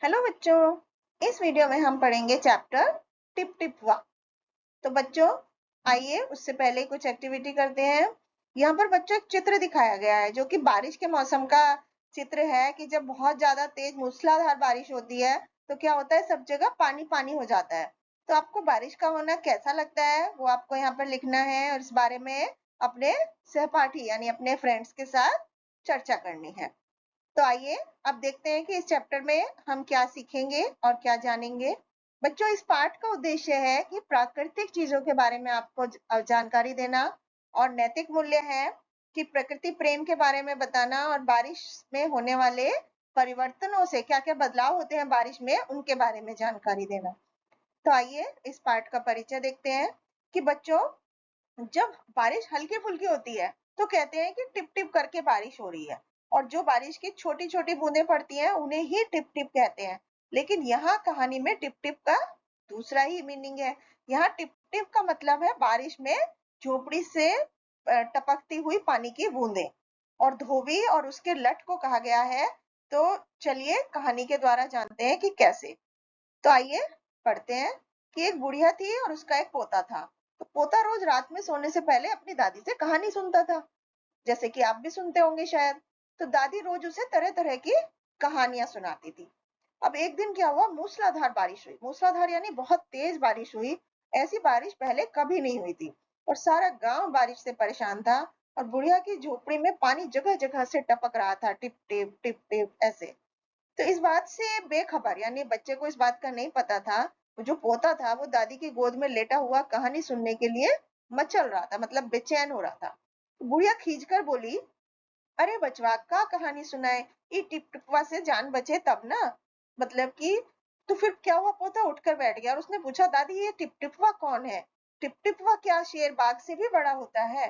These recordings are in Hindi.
हेलो बच्चों, इस वीडियो में हम पढ़ेंगे चैप्टर टिप टिप वा। तो बच्चों आइए उससे पहले कुछ एक्टिविटी करते हैं। यहाँ पर बच्चों एक चित्र दिखाया गया है जो कि बारिश के मौसम का चित्र है कि जब बहुत ज्यादा तेज मूसलाधार बारिश होती है तो क्या होता है, सब जगह पानी पानी हो जाता है। तो आपको बारिश का होना कैसा लगता है वो आपको यहाँ पर लिखना है और इस बारे में अपने सहपाठी यानी अपने फ्रेंड्स के साथ चर्चा करनी है। तो आइए अब देखते हैं कि इस चैप्टर में हम क्या सीखेंगे और क्या जानेंगे। बच्चों इस पाठ का उद्देश्य है कि प्राकृतिक चीजों के बारे में आपको जानकारी देना और नैतिक मूल्य है कि प्रकृति प्रेम के बारे में बताना और बारिश में होने वाले परिवर्तनों से क्या क्या बदलाव होते हैं बारिश में उनके बारे में जानकारी देना। तो आइए इस पाठ का परिचय देखते हैं कि बच्चों जब बारिश हल्की फुल्की होती है तो कहते हैं कि टिप टिप करके बारिश हो रही है, और जो बारिश की छोटी छोटी बूंदें पड़ती हैं उन्हें ही टिप टिप कहते हैं। लेकिन यहाँ कहानी में टिप टिप का दूसरा ही मीनिंग है। यहाँ टिप टिप का मतलब है बारिश में झोपड़ी से टपकती हुई पानी की बूंदें, और धोबी और उसके लट को कहा गया है। तो चलिए कहानी के द्वारा जानते हैं कि कैसे। तो आइए पढ़ते हैं कि एक बुढ़िया थी और उसका एक पोता था। तो पोता रोज रात में सोने से पहले अपनी दादी से कहानी सुनता था, जैसे कि आप भी सुनते होंगे शायद। तो दादी रोज उसे तरह तरह की कहानियां सुनाती थी। अब एक दिन क्या हुआ, मूसलाधार बारिश हुई। मूसलाधार यानी बहुत तेज बारिश हुई। ऐसी बारिश पहले कभी नहीं हुई थी और सारा गांव बारिश से परेशान था। और बुढ़िया की झोपड़ी में पानी जगह जगह से टपक रहा था, टिप टिप ऐसे। तो इस बात से बेखबर यानी बच्चे को इस बात का नहीं पता था। जो पोता था वो दादी की गोद में लेटा हुआ कहानी सुनने के लिए मचल रहा था, मतलब बेचैन हो रहा था। तो बुढ़िया खींच कर बोली, अरे बचवा का कहानी सुनाए, ये टिप टिपवा से जान बचे तब ना। मतलब कि तो फिर क्या हुआ, पोता उठकर बैठ गया और उसने पूछा, दादी ये टिप टिपवा कौन है? टिप टिपवा क्या शेर बाघ से भी बड़ा होता है?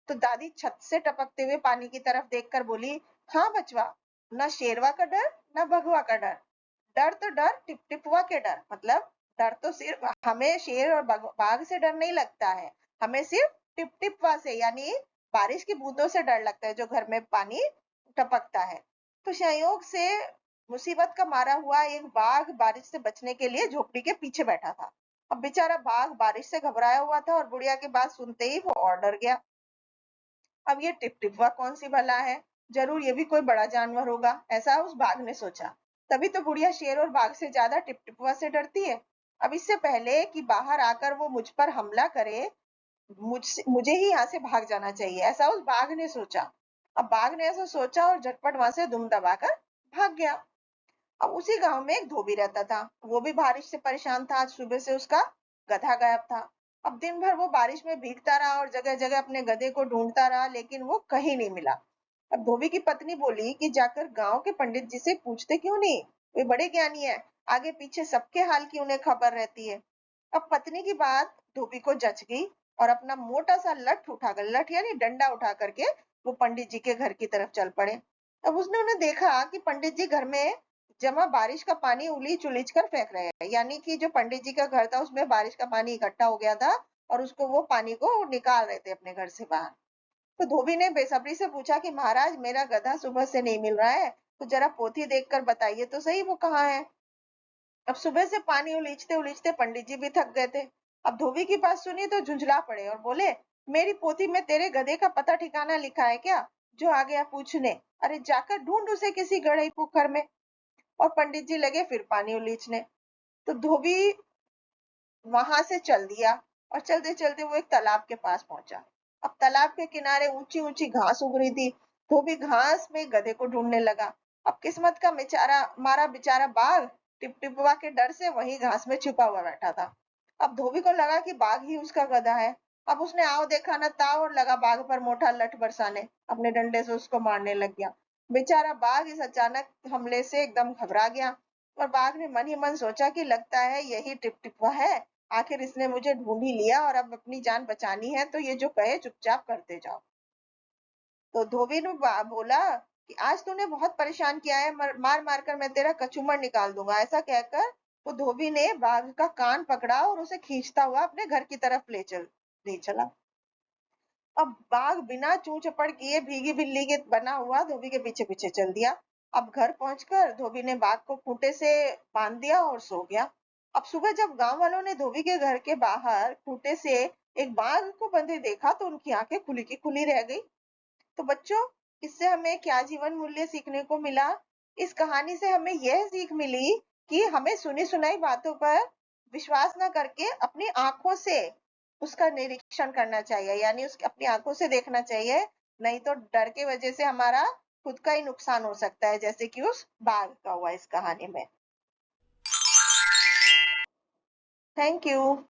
तो दादी छत से टपकते हुए पानी की तरफ देखकर बोली, हाँ बचवा, न शेरवा का डर न भगवा का डर। डर तो डर टिप टिपवा के डर, मतलब डर तो सिर्फ हमें शेर और बाघ से डर नहीं लगता है, हमें सिर्फ टिप टिपवा से यानी बारिश की बूंदों से डर लगता है जो घर में पानी टपकता है। तो संयोग से मुसीबत का मारा हुआ एक बाघ बारिश से बचने के लिए झोपड़ी के पीछे बैठा था। अब बेचारा बाघ बारिश से घबराया हुआ था और बुढ़िया की बात सुनते ही वो और डर गया। अब ये टिपटिपवा कौन सी भला है, जरूर ये भी कोई बड़ा जानवर होगा, ऐसा उस बाघ ने सोचा। तभी तो बुढ़िया शेर और बाघ से ज्यादा टिपटिपवा से डरती है। अब इससे पहले कि बाहर आकर वो मुझ पर हमला करे, मुझे ही यहाँ से भाग जाना चाहिए, ऐसा उस बाघ ने सोचा। अब बाघ ने ऐसा सोचा और झटपट वहां से दुम दबाकर भाग गया। अब उसी गांव में एक धोबी रहता था, वो भी बारिश से परेशान था। आज सुबह से उसका गधा गायब था। अब दिन भर वो बारिश में भीगता रहा और जगह जगह अपने गधे को ढूंढता रहा, लेकिन वो कहीं नहीं मिला। अब धोबी की पत्नी बोली कि जाकर गांव के पंडित जी से पूछते क्यों नहीं, वे बड़े ज्ञानी है, आगे पीछे सबके हाल की उन्हें खबर रहती है। अब पत्नी की बात धोबी को जच गई और अपना मोटा सा लठ उठाकर, लठ यानी डंडा उठा करके वो पंडित जी के घर की तरफ चल पड़े। अब उसने उन्हें देखा कि पंडित जी घर में जमा बारिश का पानी उलीच उलीच कर फेंक रहे हैं, यानी कि जो पंडित जी का घर था उसमें बारिश का पानी इकट्ठा हो गया था और उसको वो पानी को निकाल रहे थे अपने घर से बाहर। तो धोबी ने बेसब्री से पूछा कि महाराज मेरा गधा सुबह से नहीं मिल रहा है, तो जरा पोथी देखकर बताइए तो सही वो कहाँ है। अब सुबह से पानी उलीचते उलीचते पंडित जी भी थक गए थे। अब धोबी की बात सुनी तो झुंझला पड़े और बोले, मेरी पोथी में तेरे गधे का पता ठिकाना लिखा है क्या, जो आ गया पूछने? अरे जाकर ढूंढ उसे किसी गढ़ई पोखर में। और पंडित जी लगे फिर पानी उलीचने। तो धोबी वहां से चल दिया और चलते चलते वो एक तालाब के पास पहुंचा। अब तालाब के किनारे ऊंची ऊंची घास उग रही थी। धोबी घास में गधे को ढूंढने लगा। अब किस्मत का बेचारा मारा बेचारा बाघ टिपटिपवा के डर से वही घास में छिपा हुआ बैठा था। अब धोबी को लगा कि बाघ ही उसका गधा है। अब उसने आओ देखा न ताव और लगा बाघ पर मोटा लठ बरसाने, अपने डंडे से उसको मारने लग गया। बेचारा बाघ इस अचानक हमले से एकदम घबरा गया और बाघ ने मन ही मन सोचा कि लगता है यही टिपटिपवा है, आखिर इसने मुझे ढूंढ ही लिया और अब अपनी जान बचानी है तो ये जो कहे चुपचाप करते जाओ। तो धोबी ने बोला कि आज तूने बहुत परेशान किया है, मार मार कर मैं तेरा कचूमर निकाल दूंगा। ऐसा कहकर वो धोबी ने बाघ का कान पकड़ा और उसे खींचता हुआ अपने घर की तरफ ले चला। अब बाघ बिना चूं चपड़ किए भीगी बिल्ली के बना हुआ धोबी के पीछे पीछे चल दिया। अब घर पहुंचकर धोबी ने बाघ को खूंटे से बांध दिया और सो गया। अब सुबह जब गांव वालों ने धोबी के घर के बाहर खूंटे से एक बाघ को बंधे देखा तो उनकी आंखें खुली की खुली रह गई। तो बच्चों, इससे हमें क्या जीवन मूल्य सीखने को मिला? इस कहानी से हमें यह सीख मिली कि हमें सुनी सुनाई बातों पर विश्वास न करके अपनी आंखों से उसका निरीक्षण करना चाहिए, यानी उसकी अपनी आंखों से देखना चाहिए। नहीं तो डर के वजह से हमारा खुद का ही नुकसान हो सकता है, जैसे कि उस बाघ का हुआ इस कहानी में। Thank you.